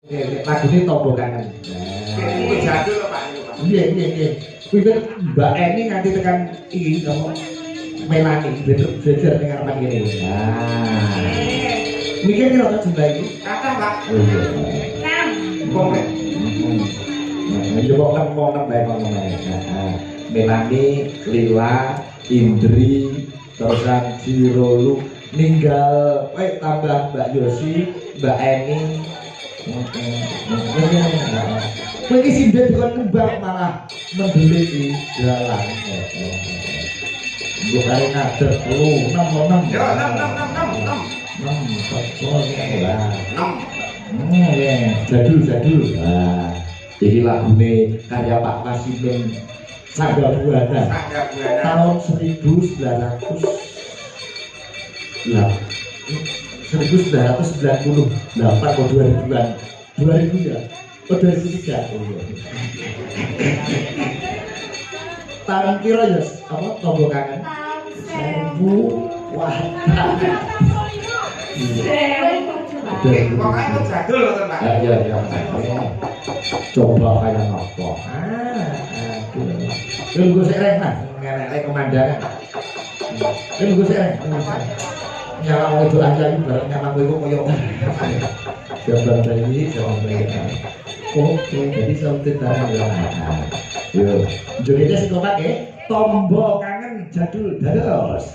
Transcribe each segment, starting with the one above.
Lagu ini Tombo Kangen. Ini jadul Pak. Iya. Kuwi Mbak Eni nganti tekan iki apa Melani belajar ning arepan kene. Nah. Mikir kira tak jumlah iki? Kata Pak. Oh iya. 6. Wong nek. Ya mau nang bae ngono bae. Melani, Lila, Indri, terusan Jirolu ninggal tambah Mbak Yosi, Mbak Eni. Kowe iki sindhet dikon kembang malah mendelik di dalan. Mbok karo ngader 6. Ya 6. 6. Jadul. Nah, jadi lagune karya Pak Masimin Sangga Buana tahun 1900 1998 atau 2000-an 2000 ya? Oh 2003 tahun kira ya apa Tombo Kangen? 1000 wah Pokoknya jadul loh Pak. ya coba kayak apa nunggu sereng mas ngelek komandangan nunggu sereng nyala itu aja bareng nyala itu koyok jawaban bayi oke jadi sampai tahu ya yuk jogetnya si kotak ya Tombo Kangen jadul dados.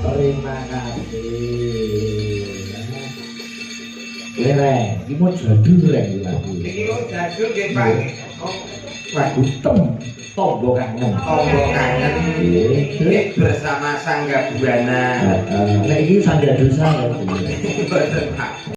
Terima kasih. Lereng, ini mau jadul lagi lagu. Iki kok jadul nggih, Pak. Lagu Tombo Kangen. Tombo kangen. Nggih bersama Sangga Buana. Nah, ini Sangga Dosa ya. Mboten, Pak.